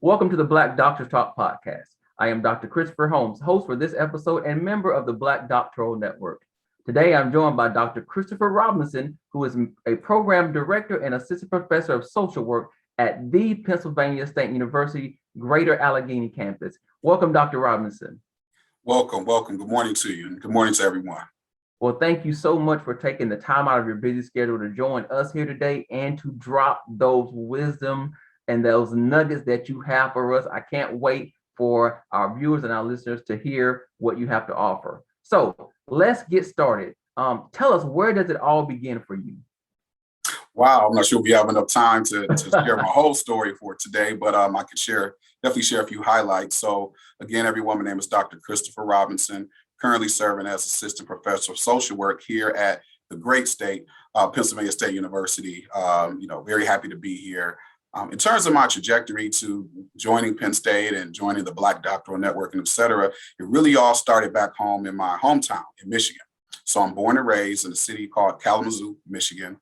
Welcome to the Black Doctors Talk podcast. I am Dr. Christopher Holmes, host for this episode and member of the Black Doctoral Network. Today, I'm joined by Dr. Christopher Robinson, who is a program director and assistant professor of social work at the Pennsylvania State University Greater Allegheny campus. Welcome, Dr. Robinson. Welcome. Good morning to you, and good morning to everyone. Well, thank you so much for taking the time out of your busy schedule to join us here today and to drop those wisdom and those nuggets that you have for us. I can't wait for our viewers and our listeners to hear what you have to offer. So let's get started. Tell us, where does it all begin for you? Wow, I'm not sure if we have enough time to share my whole story for today, but I can definitely share a few highlights. So again, everyone, my name is Dr. Christopher Robinson, currently serving as assistant professor of social work here at the great state, Pennsylvania State University. Very happy to be here. In terms of my trajectory to joining Penn State and joining the Black Doctoral Network and et cetera, it really all started back home in my hometown in Michigan. So I'm born and raised in a city called Kalamazoo, Michigan.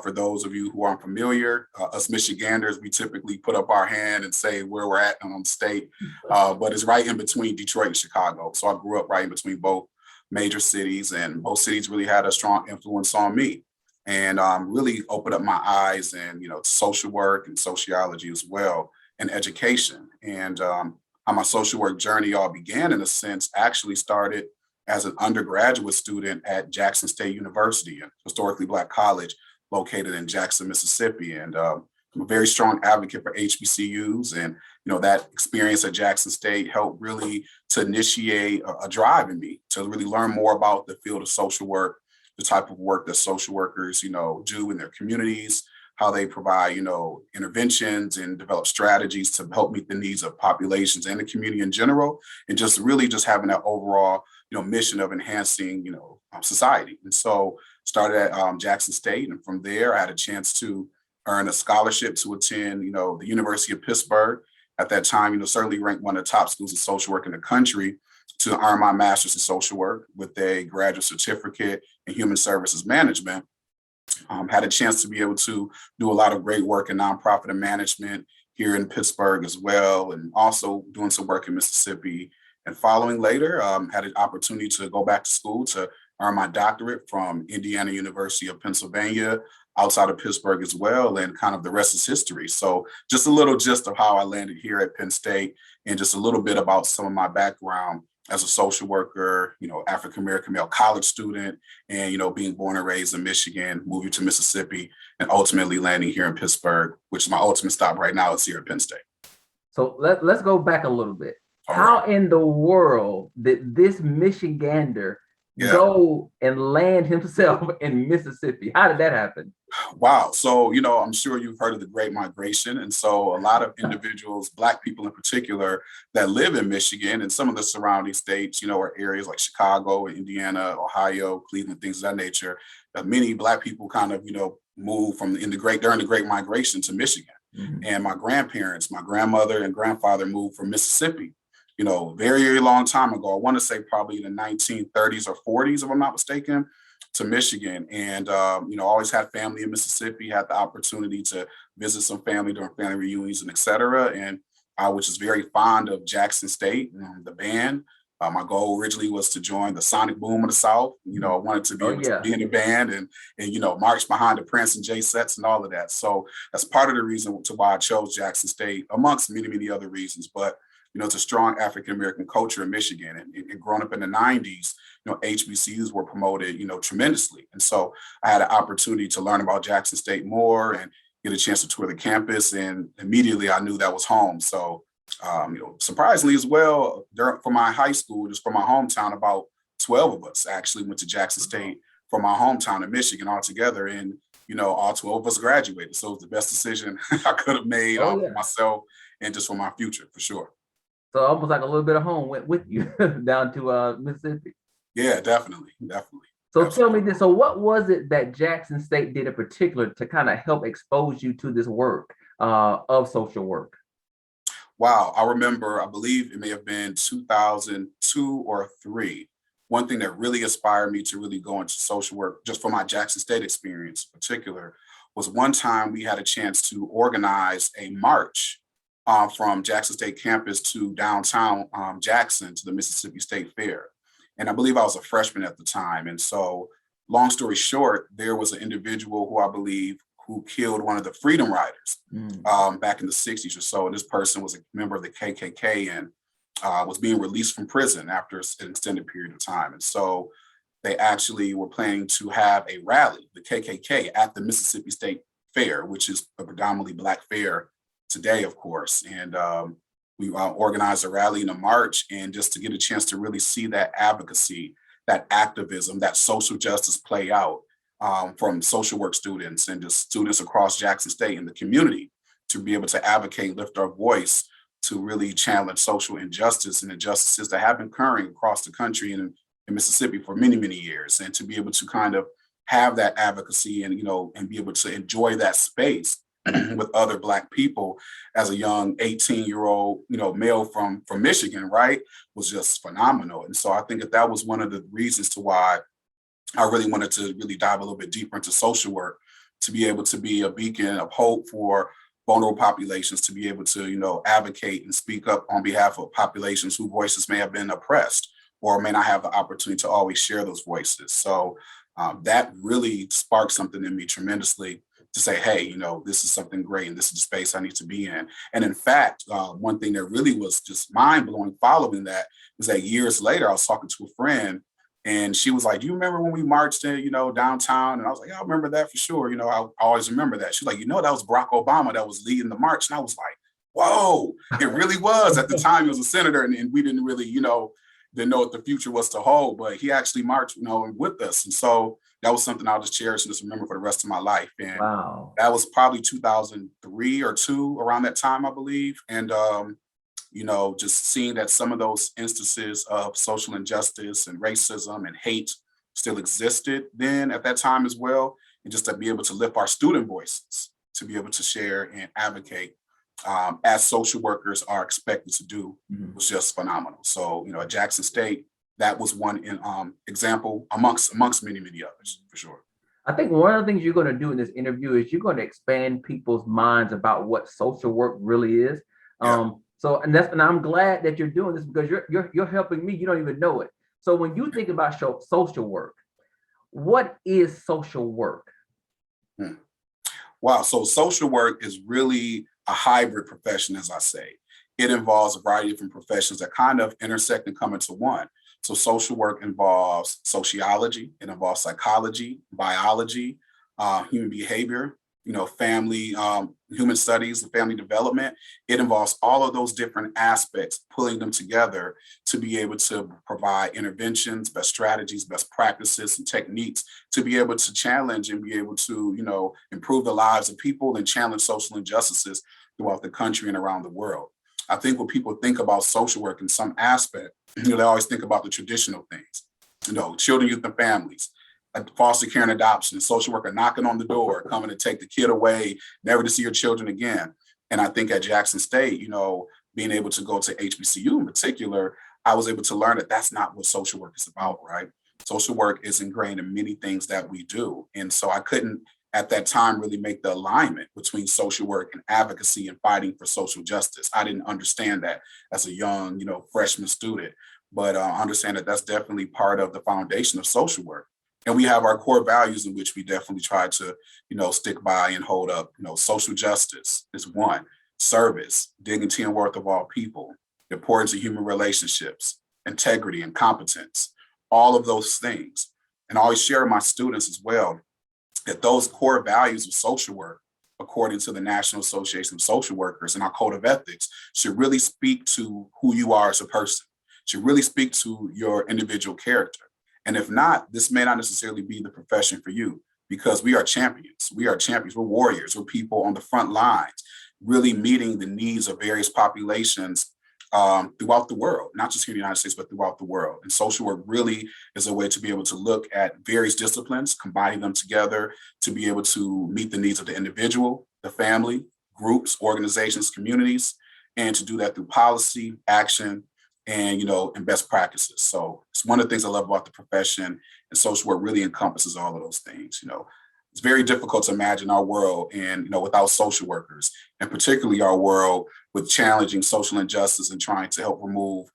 For those of you who aren't familiar, us Michiganders, we typically put up our hand and say where we're at on the state, but it's right in between Detroit and Chicago. So I grew up right in between both major cities, and both cities really had a strong influence on me. And really opened up my eyes and, social work and sociology as well, and education. And how my social work journey all began, in a sense, actually started as an undergraduate student at Jackson State University, a historically Black college located in Jackson, Mississippi. And I'm a very strong advocate for HBCUs. And, that experience at Jackson State helped really to initiate a drive in me to really learn more about the field of social work, the type of work that social workers, do in their communities, how they provide, interventions and develop strategies to help meet the needs of populations and the community in general, and just really just having that overall, mission of enhancing, society. And so started at Jackson State, and from there I had a chance to earn a scholarship to attend, the University of Pittsburgh. At that time, certainly ranked one of the top schools of social work in the country, to earn my master's in social work with a graduate certificate in human services management. Had a chance to be able to do a lot of great work in nonprofit and management here in Pittsburgh as well, and also doing some work in Mississippi. And following later, had an opportunity to go back to school to earn my doctorate from Indiana University of Pennsylvania, outside of Pittsburgh as well, and kind of the rest is history. So just a little gist of how I landed here at Penn State, and just a little bit about some of my background as a social worker, African-American male college student, and, being born and raised in Michigan, moving to Mississippi, and ultimately landing here in Pittsburgh, which is my ultimate stop right now, is here at Penn State. So let's go back a little bit. How in the world did this Michigander go and land himself in Mississippi? How did that happen? Wow. So, I'm sure you've heard of the Great Migration. And so a lot of individuals, Black people in particular, that live in Michigan and some of the surrounding states, or areas like Chicago, Indiana, Ohio, Cleveland, things of that nature. Many Black people kind of, moved during the Great Migration to Michigan. Mm-hmm. And my grandparents, my grandmother and grandfather moved from Mississippi, very, very long time ago. I want to say probably in the 1930s or 40s, if I'm not mistaken, to Michigan. And, always had family in Mississippi, had the opportunity to visit some family during family reunions and et cetera. And I was just very fond of Jackson State, the band. My goal originally was to join the Sonic Boom of the South. I wanted to be able to be in the band and march behind the Prince and Jay sets and all of that. So that's part of the reason to why I chose Jackson State, amongst many, many other reasons. But it's a strong African-American culture in Michigan, and growing up in the 90s, HBCUs were promoted, tremendously. And so I had an opportunity to learn about Jackson State more and get a chance to tour the campus. And immediately I knew that was home. So, surprisingly as well, for my high school, just from my hometown, about 12 of us actually went to Jackson State from my hometown in Michigan altogether. And, all 12 of us graduated. So it was the best decision I could have made for myself and just for my future, for sure. So almost like a little bit of home went with you down to Mississippi. Yeah, definitely. So tell me this. So what was it that Jackson State did in particular to kind of help expose you to this work of social work? Wow. I remember, I believe it may have been 2002 or 3. One thing that really inspired me to really go into social work, just for my Jackson State experience in particular, was one time we had a chance to organize a march from Jackson State campus to downtown Jackson to the Mississippi State Fair. And I believe I was a freshman at the time. And so, long story short, there was an individual who I believe who killed one of the Freedom Riders back in the 60s or so. And this person was a member of the KKK and was being released from prison after an extended period of time. And so they actually were planning to have a rally, the KKK, at the Mississippi State Fair, which is a predominantly Black fair today, of course. And we organized a rally and a march, and just to get a chance to really see that advocacy, that activism, that social justice play out from social work students and just students across Jackson State and the community, to be able to advocate, lift our voice, to really challenge social injustice and injustices that have been occurring across the country and in Mississippi for many, many years, and to be able to kind of have that advocacy and, and be able to enjoy that space with other Black people as a young 18-year-old, male from Michigan, right, was just phenomenal. And so I think that was one of the reasons to why I really wanted to really dive a little bit deeper into social work, to be able to be a beacon of hope for vulnerable populations, to be able to, advocate and speak up on behalf of populations whose voices may have been oppressed or may not have the opportunity to always share those voices. So that really sparked something in me tremendously, to say, hey, this is something great and this is the space I need to be in. And in fact, one thing that really was just mind blowing following that was that years later, I was talking to a friend and she was like, do you remember when we marched in, downtown? And I was like, yeah, I remember that for sure. I always remember that. She's like, that was Barack Obama that was leading the march. And I was like, whoa, it really was. At the time, he was a senator and we didn't really, didn't know what the future was to hold, but he actually marched, with us. And so that was something I'll just cherish and just remember for the rest of my life. And Wow. that was probably 2003 or 2, around that time, I believe. And, just seeing that some of those instances of social injustice and racism and hate still existed then at that time as well. And just to be able to lift our student voices, to be able to share and advocate as social workers are expected to do, was just phenomenal. So, at Jackson State, that was one example amongst many, many others, for sure. I think one of the things you're going to do in this interview is you're going to expand people's minds about what social work really is. Yeah. And I'm glad that you're doing this, because you're helping me. You don't even know it. So when you think about social work, what is social work? Wow. So social work is really a hybrid profession, as I say. It involves a variety of different professions that kind of intersect and come into one. So social work involves sociology, it involves psychology, biology, human behavior, family, human studies, and family development. It involves all of those different aspects, pulling them together to be able to provide interventions, best strategies, best practices, and techniques to be able to challenge and be able to, improve the lives of people and challenge social injustices throughout the country and around the world. I think when people think about social work in some aspect, they always think about the traditional things, children, youth, and families, like foster care and adoption, and social worker knocking on the door, coming to take the kid away, never to see your children again. And I think at Jackson State, being able to go to HBCU in particular, I was able to learn that that's not what social work is about, right? Social work is ingrained in many things that we do. And so I couldn't, at that time, really make the alignment between social work and advocacy and fighting for social justice. I didn't understand that as a young, freshman student, but I understand that that's definitely part of the foundation of social work. And we have our core values in which we definitely try to, stick by and hold up. Social justice is one, service, dignity and worth of all people, the importance of human relationships, integrity and competence, all of those things. And I always share with my students as well that those core values of social work, according to the National Association of Social Workers and our code of ethics, should really speak to who you are as a person, should really speak to your individual character. And if not, this may not necessarily be the profession for you, because we are champions. We are champions. We're warriors. We're people on the front lines, really meeting the needs of various populations throughout the world, not just here in the United States, but throughout the world. And social work really is a way to be able to look at various disciplines, combining them together to be able to meet the needs of the individual, the family, groups, organizations, communities, and to do that through policy, action, and and best practices. So it's one of the things I love about the profession, and social work really encompasses all of those things. it's very difficult to imagine our world and, without social workers, and particularly our world with challenging social injustice and trying to help remove,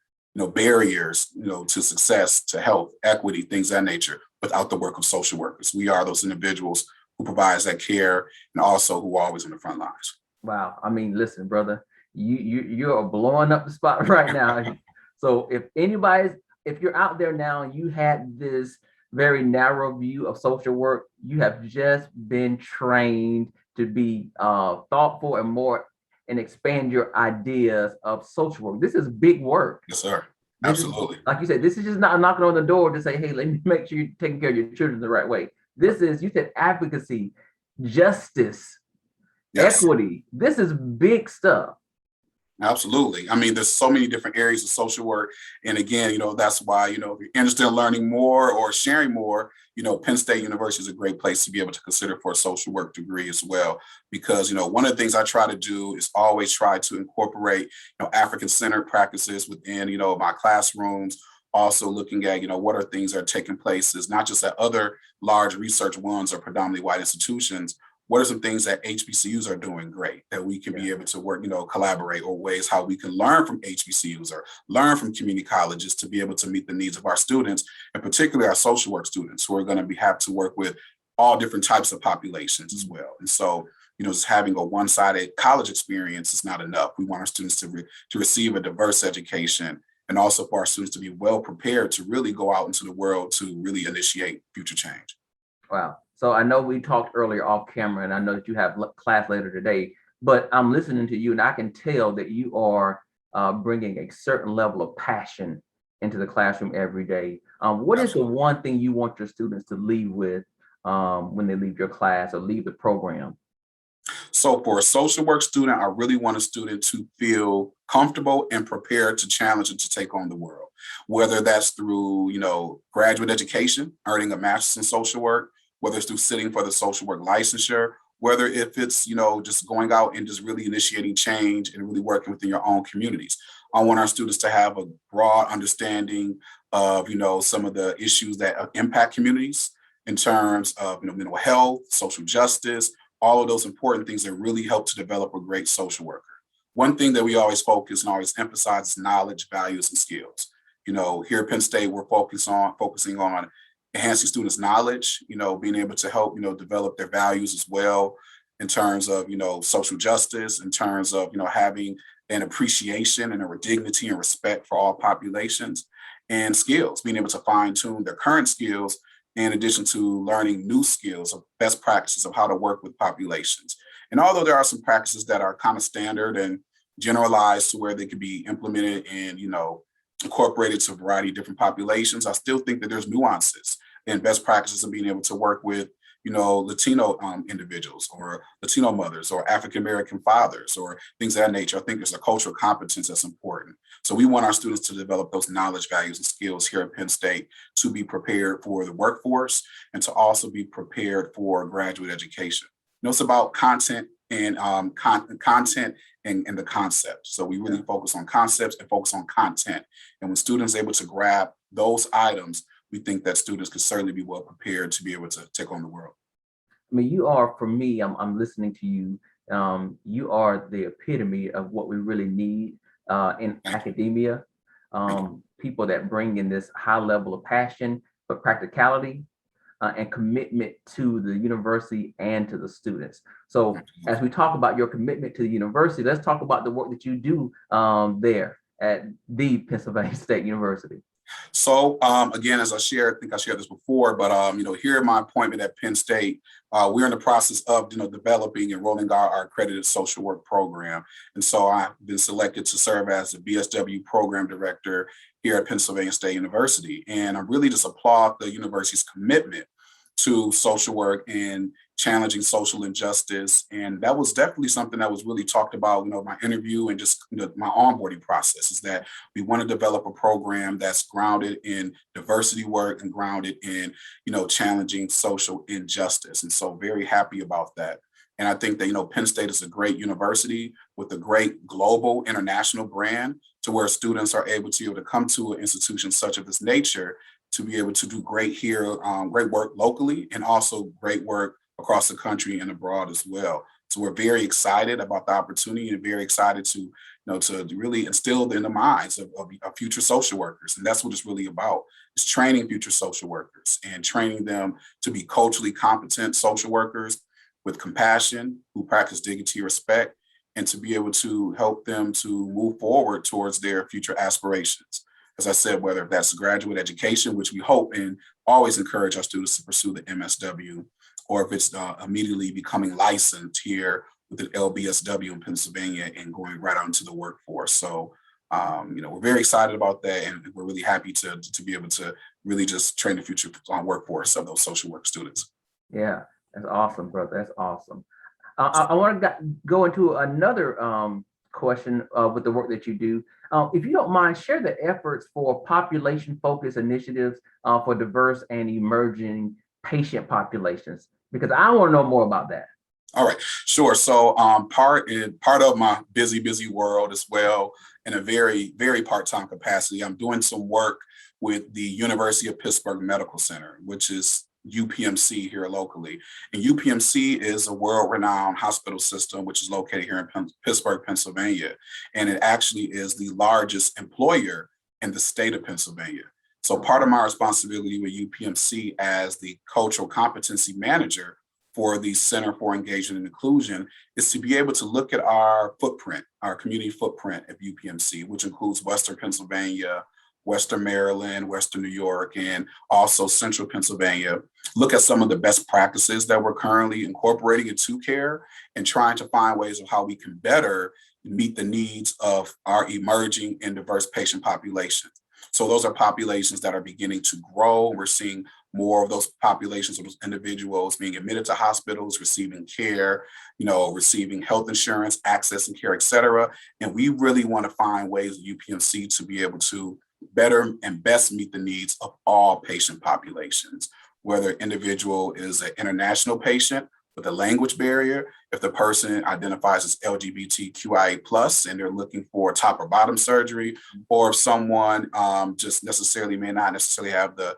barriers, to success, to health, equity, things of that nature, without the work of social workers. We are those individuals who provides that care and also who are always on the front lines. Wow. I mean, listen, brother, you're blowing up the spot right now. So if you're out there now and you had this very narrow view of social work, you have just been trained to be thoughtful and expand your ideas of social work. This is big work. Yes, sir. This Absolutely. like you said, this is just not knocking on the door to say, hey, let me make sure you're taking care of your children the right way. This is, you said, advocacy, justice, Yes. equity. This is big stuff. Absolutely. I mean, there's so many different areas of social work. And again, that's why, if you're interested in learning more or sharing more, Penn State University is a great place to be able to consider for a social work degree as well. Because, one of the things I try to do is always try to incorporate, African-centered practices within, my classrooms. Also looking at, what are things that are taking places, not just at other large research ones or predominantly white institutions. What are some things that HBCUs are doing great that we can be able to work, collaborate, or ways how we can learn from HBCUs or learn from community colleges to be able to meet the needs of our students, and particularly our social work students who are going to have to work with all different types of populations as well. And so, just having a one-sided college experience is not enough. We want our students to receive a diverse education, and also for our students to be well prepared to really go out into the world to really initiate future change. Wow. So I know we talked earlier off camera, and I know that you have class later today, but I'm listening to you and I can tell that you are bringing a certain level of passion into the classroom every day. What is the one thing you want your students to leave with when they leave your class or leave the program? So for a social work student, I really want a student to feel comfortable and prepared to challenge and to take on the world, whether that's through, graduate education, earning a master's in social work, whether it's through sitting for the social work licensure, whether if it's, just going out and just really initiating change and really working within your own communities. I want our students to have a broad understanding of, some of the issues that impact communities in terms of, mental health, social justice, all of those important things that really help to develop a great social worker. One thing that we always focus and always emphasize is knowledge, values, and skills. Here at Penn State, we're focusing on enhancing students' knowledge, being able to help, develop their values as well in terms of, social justice, in terms of, having an appreciation and a dignity and respect for all populations, and skills, being able to fine tune their current skills in addition to learning new skills of best practices of how to work with populations. And although there are some practices that are kind of standard and generalized to where they could be implemented and, incorporated to a variety of different populations, I still think that there's nuances and best practices of being able to work with, Latino individuals or Latino mothers or African-American fathers or things of that nature. I think there's a cultural competence that's important. So we want our students to develop those knowledge, values, and skills here at Penn State to be prepared for the workforce and to also be prepared for graduate education. It's about content and content and the concept. So we really focus on concepts and focus on content. And when students are able to grab those items, we think that students can certainly be well prepared to be able to take on the world. I mean, you are, for me, I'm listening to you. You are the epitome of what we really need in academia. People that bring in this high level of passion, but practicality and commitment to the university and to the students. So as we talk about your commitment to the university, let's talk about the work that you do there at the Pennsylvania State University. So again, as I think I shared this before, but here at my appointment at Penn State, we're in the process of developing and rolling out our accredited social work program. And so I've been selected to serve as the BSW program director here at Pennsylvania State University. And I really just applaud the university's commitment to social work and challenging social injustice. And that was definitely something that was really talked about, my interview and just my onboarding process, is that we want to develop a program that's grounded in diversity work and grounded in, challenging social injustice. And so very happy about that. And I think that, Penn State is a great university with a great global international brand to where students are able to come to an institution such of this nature to be able to do great work locally and also great work across the country and abroad as well. So we're very excited about the opportunity and very excited to really instill in the minds of future social workers. And that's what it's really about, is training future social workers and training them to be culturally competent social workers with compassion, who practice dignity, respect, and to be able to help them to move forward towards their future aspirations. As I said, whether that's graduate education, which we hope and always encourage our students to pursue the MSW, or if it's immediately becoming licensed here with the LBSW in Pennsylvania and going right out into the workforce. So, we're very excited about that, and we're really happy to be able to really just train the future workforce of those social work students. Yeah, that's awesome, brother. That's awesome. I want to go into another question with the work that you do. If you don't mind, share the efforts for population-focused initiatives for diverse and emerging patient populations, because I want to know more about that. All right, sure. So part of my busy world as well, in a very, very part-time capacity, I'm doing some work with the University of Pittsburgh Medical Center, which is UPMC here locally. And UPMC is a world-renowned hospital system, which is located here in Pittsburgh, Pennsylvania. And it actually is the largest employer in the state of Pennsylvania. So part of my responsibility with UPMC as the cultural competency manager for the Center for Engagement and Inclusion is to be able to look at our footprint, our community footprint at UPMC, which includes Western Pennsylvania, Western Maryland, Western New York, and also Central Pennsylvania. Look at some of the best practices that we're currently incorporating into care and trying to find ways of how we can better meet the needs of our emerging and diverse patient populations. So those are populations that are beginning to grow. We're seeing more of those populations, of those individuals being admitted to hospitals, receiving care, receiving health insurance, accessing care, et cetera. And we really want to find ways at UPMC to be able to better and best meet the needs of all patient populations, whether an individual is an international patient with a language barrier, if the person identifies as LGBTQIA+, and they're looking for top or bottom surgery, or if someone just may not necessarily have the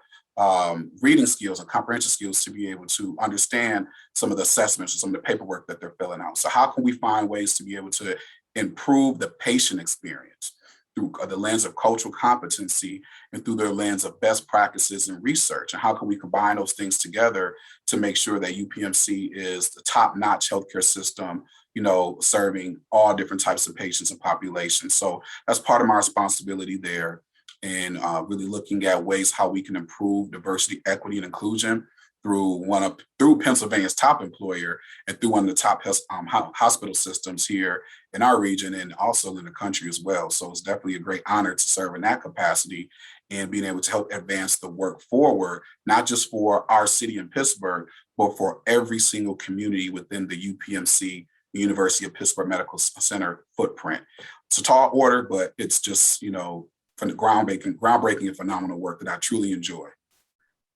reading skills and comprehension skills to be able to understand some of the assessments or some of the paperwork that they're filling out. So how can we find ways to be able to improve the patient experience through the lens of cultural competency and through their lens of best practices and research? And how can we combine those things together to make sure that UPMC is the top-notch healthcare system, serving all different types of patients and populations? So that's part of my responsibility there, and really looking at ways how we can improve diversity, equity, and inclusion through Pennsylvania's top employer and through one of the top hospital systems here in our region and also in the country as well. So it's definitely a great honor to serve in that capacity and being able to help advance the work forward, not just for our city in Pittsburgh, but for every single community within the UPMC, the University of Pittsburgh Medical Center footprint. It's a tall order, but it's just, from the groundbreaking and phenomenal work that I truly enjoy.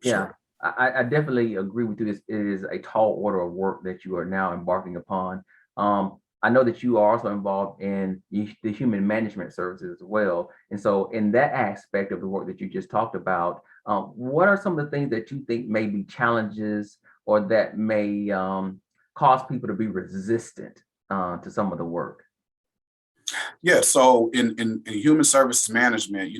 Yeah. Sure. I definitely agree with you. It is a tall order of work that you are now embarking upon. I know that you are also involved in the human management services as well. And so in that aspect of the work that you just talked about, what are some of the things that you think may be challenges or that may cause people to be resistant to some of the work? Yeah, so in human services management,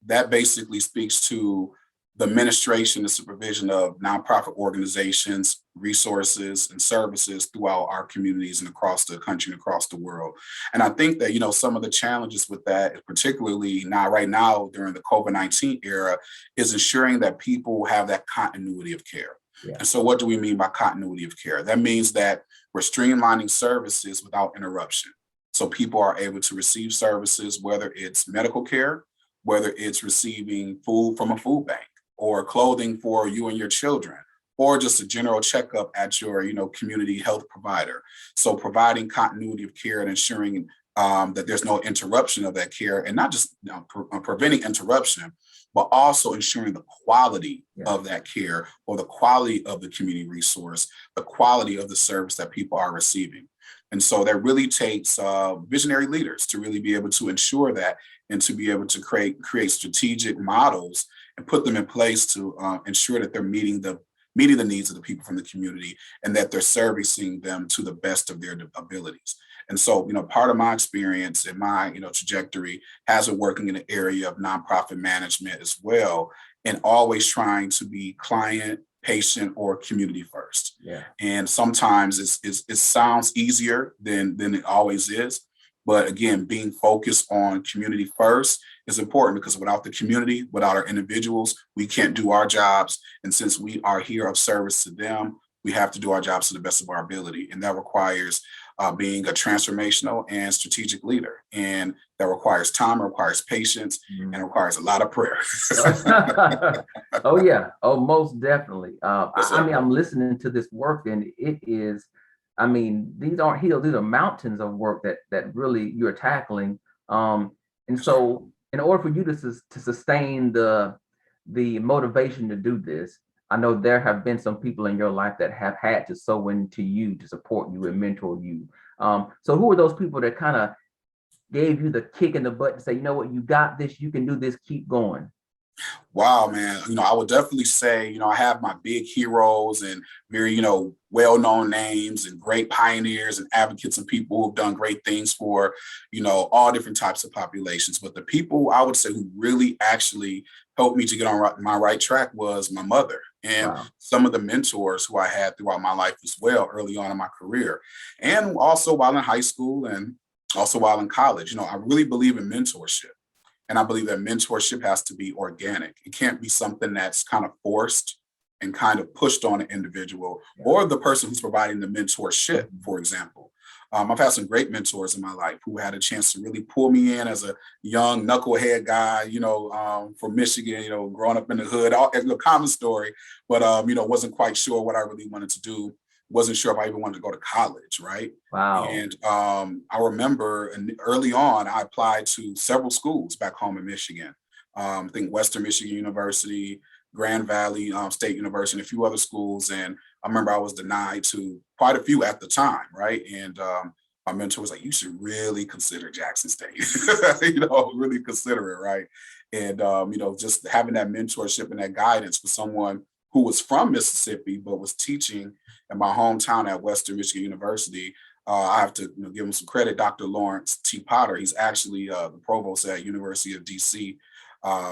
that basically speaks to the administration and supervision of nonprofit organizations, resources, and services throughout our communities and across the country and across the world. And I think that, some of the challenges with that, particularly right now during the COVID-19 era, is ensuring that people have that continuity of care. Yeah. And so what do we mean by continuity of care? That means that we're streamlining services without interruption. So people are able to receive services, whether it's medical care, whether it's receiving food from a food bank, or clothing for you and your children, or just a general checkup at your, community health provider. So providing continuity of care and ensuring that there's no interruption of that care, and not just preventing interruption, but also ensuring the quality of that care, or the quality of the community resource, the quality of the service that people are receiving. And so that really takes visionary leaders to really be able to ensure that, and to be able to create strategic models and put them in place to ensure that they're meeting the meeting the needs of the people from the community, and that they're servicing them to the best of their abilities. And so, part of my experience and my, trajectory has been working in the area of nonprofit management as well, and always trying to be client, patient, or community first. Yeah. And sometimes it sounds easier than it always is. But again, being focused on community first is important, because without the community, without our individuals, we can't do our jobs. And since we are here of service to them, we have to do our jobs to the best of our ability. And that requires being a transformational and strategic leader. And that requires time, it requires patience, and it requires a lot of prayer. Oh, yeah. Oh, most definitely. Yes, I mean, I'm listening to this work, and it is, I mean, these aren't hills, these are mountains of work that really you're tackling. And so in order for you to sustain the motivation to do this, I know there have been some people in your life that have had to sow into you to support you and mentor you. So who are those people that kind of gave you the kick in the butt to say, you know what, you got this, you can do this, keep going? Wow, man. I would definitely say, I have my big heroes and very, well-known names and great pioneers and advocates and people who have done great things for, all different types of populations. But the people I would say who really actually helped me to get on my right track was my mother and Wow. some of the mentors who I had throughout my life as well, early on in my career, and also while in high school and also while in college. I really believe in mentorship. And I believe that mentorship has to be organic. It can't be something that's kind of forced and kind of pushed on an individual or the person who's providing the mentorship, for example. I've had some great mentors in my life who had a chance to really pull me in as a young knucklehead guy, from Michigan, growing up in the hood, a common story, but, wasn't quite sure what I really wanted to do. Wasn't sure if I even wanted to go to college, right? Wow. And I remember early on, I applied to several schools back home in Michigan. I think Western Michigan University, Grand Valley State University, and a few other schools. And I remember I was denied to quite a few at the time, right? And my mentor was like, you should really consider Jackson State, really consider it, right? And, just having that mentorship and that guidance for someone who was from Mississippi, but was teaching in my hometown at Western Michigan University. I have to give him some credit, Dr. Lawrence T. Potter. He's actually the provost at University of DC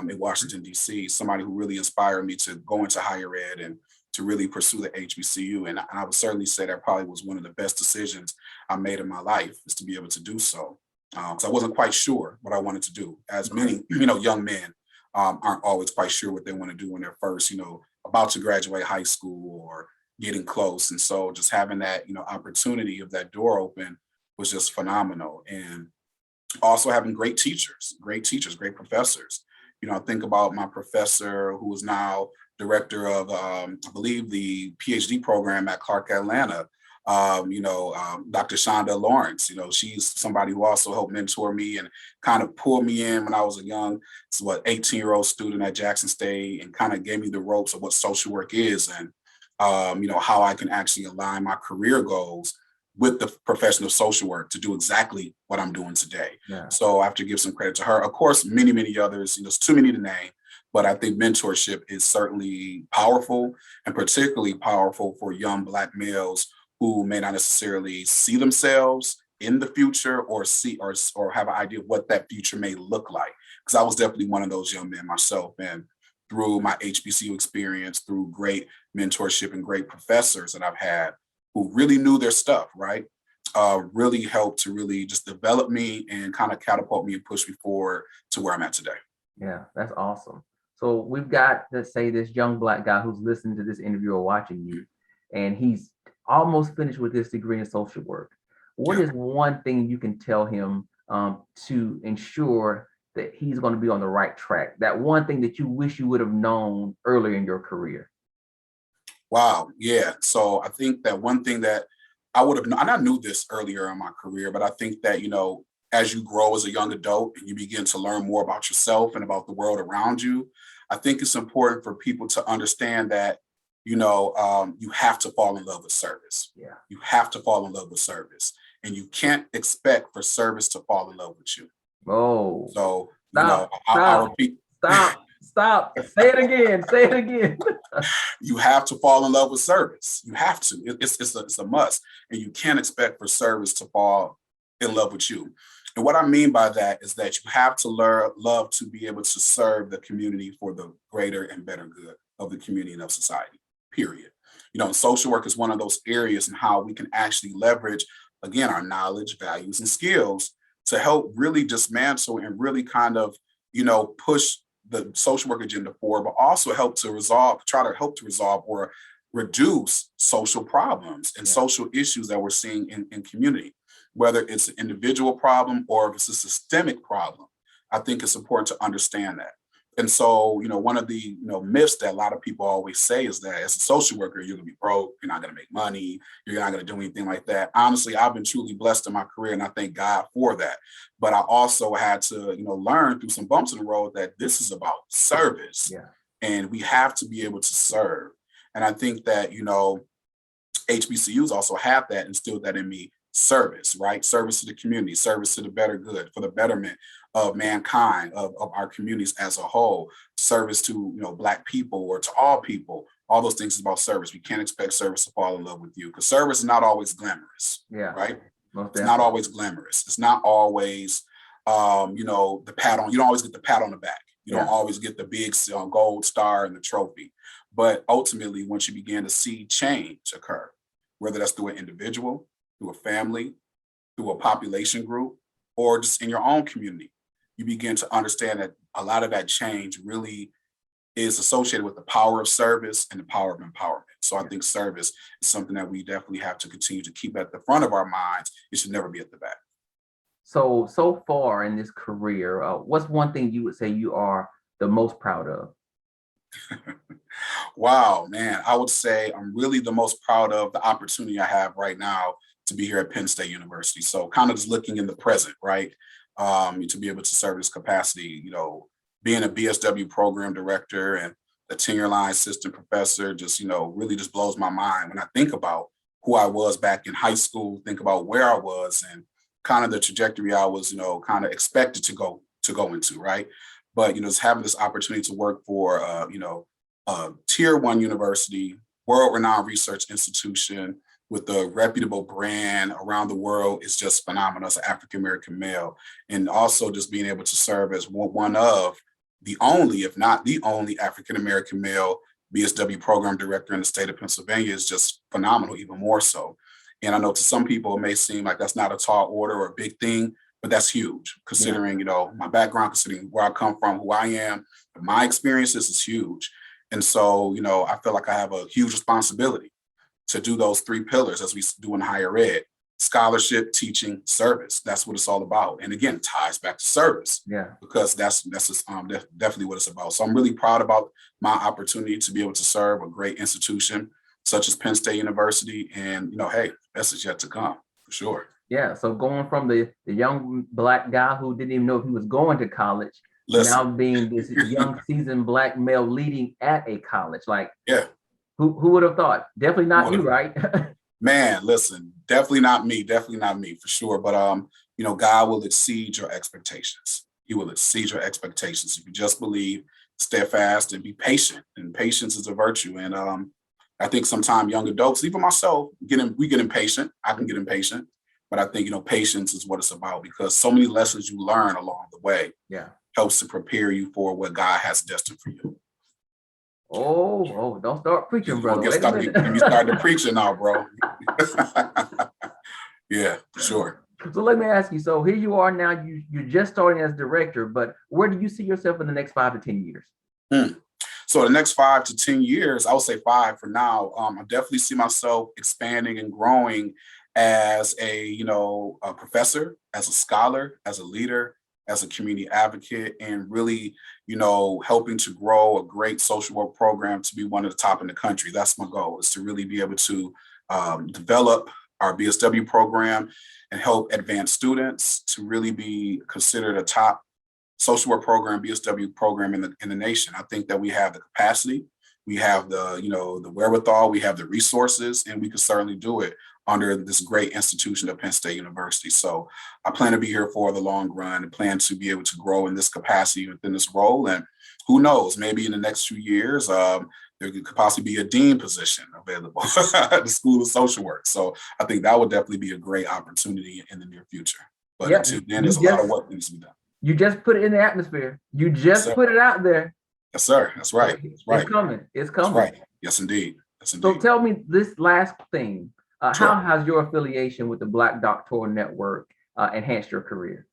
in Washington, DC, somebody who really inspired me to go into higher ed and to really pursue the HBCU. And I would certainly say that probably was one of the best decisions I made in my life, is to be able to do so. Because I wasn't quite sure what I wanted to do. As many, young men aren't always quite sure what they want to do when they're first, about to graduate high school or getting close. And so just having that, opportunity of that door open was just phenomenal. And also having great teachers, great professors. I think about my professor who is now director of, I believe, the PhD program at Clark Atlanta, Dr. Shonda Lawrence. She's somebody who also helped mentor me and kind of pull me in when I was a young, 18-year-old student at Jackson State, and kind of gave me the ropes of what social work is and, how I can actually align my career goals with the profession of social work to do exactly what I'm doing today. Yeah. So I have to give some credit to her. Of course, many, many others, there's too many to name, but I think mentorship is certainly powerful, and particularly powerful for young Black males who may not necessarily see themselves in the future or see or have an idea of what that future may look like. Because I was definitely one of those young men myself. And through my HBCU experience, through great mentorship and great professors that I've had who really knew their stuff, right? Really helped to really just develop me and kind of catapult me and push me forward to where I'm at today. Yeah, that's awesome. So we've got, let's say, this young Black guy who's listening to this interview or watching you, and he's almost finished with his degree in social work. What is one thing you can tell him to ensure that he's going to be on the right track? That one thing that you wish you would have known earlier in your career? Wow. Yeah. So I think that one thing that I would have known, and I knew this earlier in my career, but I think that, as you grow as a young adult and you begin to learn more about yourself and about the world around you, I think it's important for people to understand that, you have to fall in love with service. Yeah. You have to fall in love with service, and you can't expect for service to fall in love with you. Oh, So, stop, I'll stop, repeat. stop. Stop. Say it again. Say it again. You have to fall in love with service. You have to. It's a must. And you can't expect for service to fall in love with you. And what I mean by that is that you have to love to be able to serve the community for the greater and better good of the community and of society, period. Social work is one of those areas in how we can actually leverage, again, our knowledge, values, and skills to help really dismantle and really kind of, push the social work agenda forward, but also try to help to resolve or reduce social problems and social issues that we're seeing in community, whether it's an individual problem or if it's a systemic problem. I think it's important to understand that. And so, one of the myths that a lot of people always say is that as a social worker, you're going to be broke, you're not going to make money, you're not going to do anything like that. Honestly, I've been truly blessed in my career, and I thank God for that. But I also had to, learn through some bumps in the road that this is about service, and we have to be able to serve. And I think that HBCUs also have that, instilled that in me. Service, right? Service to the community, service to the better good, for the betterment of mankind, of our communities as a whole, service to, Black people or to all people. All those things is about service. We can't expect service to fall in love with you, because service is not always glamorous, right? It's not always glamorous. It's not always, the pat on, you don't always get the pat on the back. You don't always get the big gold star and the trophy. But ultimately, once you begin to see change occur, whether that's through an individual, through a family, through a population group, or just in your own community, you begin to understand that a lot of that change really is associated with the power of service and the power of empowerment. So I think service is something that we definitely have to continue to keep at the front of our minds. It should never be at the back. So far in this career, what's one thing you would say you are the most proud of? Wow, man, I would say I'm really the most proud of the opportunity I have right now to be here at Penn State University. So kind of just looking in the present, right? To be able to serve this capacity, being a BSW program director and a tenure line assistant professor, just, really just blows my mind when I think about who I was back in high school, think about where I was and kind of the trajectory I was, kind of expected to go into, right? But, just having this opportunity to work for, a tier 1 university, world-renowned research institution with a reputable brand around the world is just phenomenal as an African-American male. And also just being able to serve as one of the only, if not the only, African-American male BSW program director in the state of Pennsylvania is just phenomenal, even more so. And I know to some people, it may seem like that's not a tall order or a big thing, but that's huge considering, my background, considering where I come from, who I am, my experiences is huge. And so, I feel like I have a huge responsibility to do those 3 pillars as we do in higher ed: scholarship, teaching, service. That's what it's all about. And again, it ties back to service, because that's definitely what it's about. So I'm really proud about my opportunity to be able to serve a great institution such as Penn State University. And, hey, best is yet to come, for sure. Yeah, so going from the young Black guy who didn't even know if he was going to college, now being this young seasoned Black male leading at a college, who would have thought? Definitely not you, right? Man, listen, definitely not me, for sure. But God will exceed your expectations. He will exceed your expectations if you just believe, steadfast, and be patient. And patience is a virtue. And I think sometimes young adults, even myself, we get impatient. I can get impatient. But I think, patience is what it's about, because so many lessons you learn along the way helps to prepare you for what God has destined for you. Oh, don't start preaching, brother. You started preaching now, bro. Yeah, for sure. So let me ask you, so here you are now, you're just starting as director, but where do you see yourself in the next 5 to 10 years? So the next 5 to 10 years, I would say 5 for now. I definitely see myself expanding and growing as a professor, as a scholar, as a leader, as a community advocate, and really, helping to grow a great social work program to be one of the top in the country. That's my goal, is to really be able to develop our BSW program and help advanced students to really be considered a top social work program, BSW program in the nation. I think that we have the capacity, we have the wherewithal, we have the resources, and we can certainly do it under this great institution of Penn State University. So I plan to be here for the long run and plan to be able to grow in this capacity within this role. And who knows, maybe in the next few years, there could possibly be a dean position available at the School of Social Work. So I think that would definitely be a great opportunity in the near future. But Yeah, until then, there's a lot of work that needs to be done. you just put it in the atmosphere. You Yes, just sir. put it out there. Yes, sir. That's right. That's right. It's coming. It's That's coming. right. Yes, indeed. Yes, So indeed. tell me this last thing. How Sure. has your affiliation with the Black Doctoral Network enhanced your career?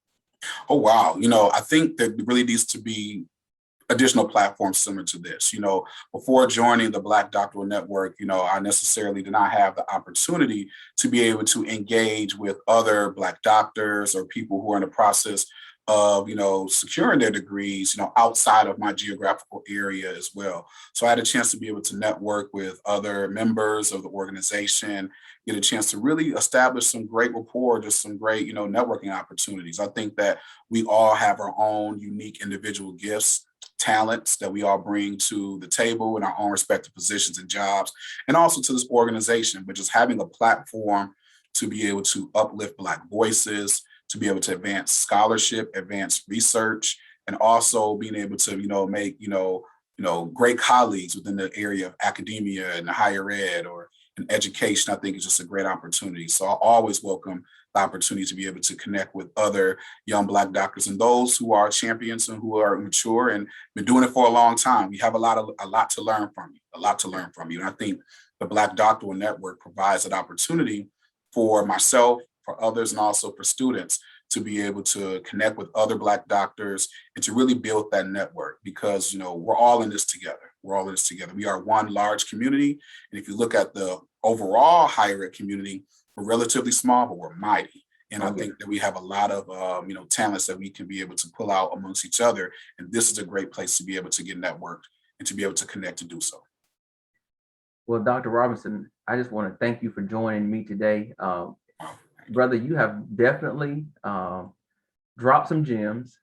Oh, wow. I think that there really needs to be additional platforms similar to this. Before joining the Black Doctoral Network, I necessarily did not have the opportunity to be able to engage with other Black doctors or people who are in the process of, securing their degrees, outside of my geographical area as well. So I had a chance to be able to network with other members of the organization, get a chance to really establish some great rapport, just some great, networking opportunities. I think that we all have our own unique individual gifts, talents that we all bring to the table in our own respective positions and jobs, and also to this organization. But just having a platform to be able to uplift Black voices, to be able to advance scholarship, advance research, and also being able to, make, great colleagues within the area of academia and higher ed or in education, I think is just a great opportunity. So I always welcome the opportunity to be able to connect with other young Black doctors and those who are champions and who are mature and been doing it for a long time. We have a lot to learn from you, a lot to learn from you. And I think the Black Doctoral Network provides an opportunity for myself, for others, and also for students to be able to connect with other Black doctors and to really build that network because, we're all in this together. We're all in this together. We are one large community. And if you look at the overall higher ed community, we're relatively small, but we're mighty. And I think that we have a lot of, talents that we can be able to pull out amongst each other. And this is a great place to be able to get networked and to be able to connect to do so. Well, Dr. Robinson, I just want to thank you for joining me today. Brother, you have definitely dropped some gems.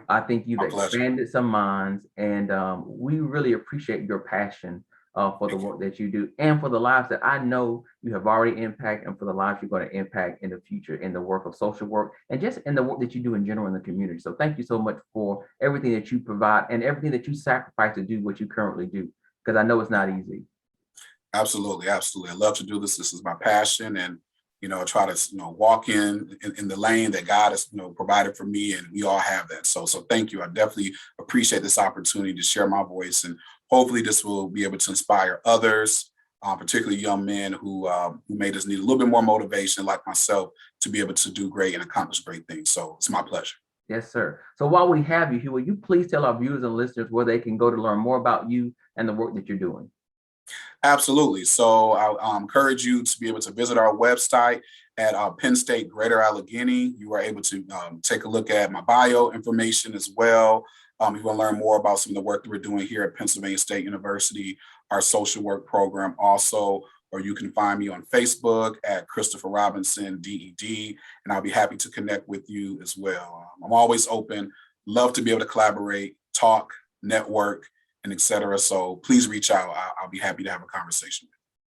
I think you've expanded some minds, and we really appreciate your passion for the work that you do and for the lives that I know you have already impacted and for the lives you're going to impact in the future in the work of social work and just in the work that you do in general in the community. So thank you so much for everything that you provide and everything that you sacrifice to do what you currently do, because I know it's not easy. Absolutely. Absolutely. I love to do this. This is my passion. And try to, walk in the lane that God has, provided for me. And we all have that. So thank you. I definitely appreciate this opportunity to share my voice. And hopefully this will be able to inspire others, particularly young men who may just need a little bit more motivation like myself to be able to do great and accomplish great things. So it's my pleasure. Yes, sir. So while we have you here, will you please tell our viewers and listeners where they can go to learn more about you and the work that you're doing? Absolutely. So I encourage you to be able to visit our website at Penn State Greater Allegheny. You are able to take a look at my bio information as well. If you want to learn more about some of the work that we're doing here at Pennsylvania State University, our social work program also, or you can find me on Facebook at Christopher Robinson, DED, and I'll be happy to connect with you as well. I'm always open, love to be able to collaborate, talk, network, and et cetera. So please reach out. I'll be happy to have a conversation.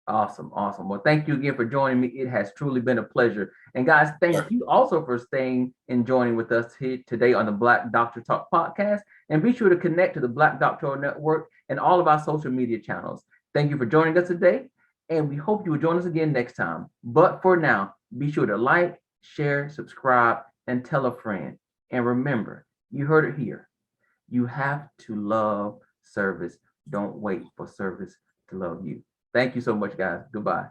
Awesome. Awesome. Well, thank you again for joining me. It has truly been a pleasure. And guys, thank you also for staying and joining with us here today on the Black Doctor Talk podcast. And be sure to connect to the Black Doctoral Network and all of our social media channels. Thank you for joining us today. And we hope you will join us again next time. But for now, be sure to like, share, subscribe, and tell a friend. And remember, you heard it here. You have to love service. Don't wait for service to love you. Thank you so much, guys. Goodbye.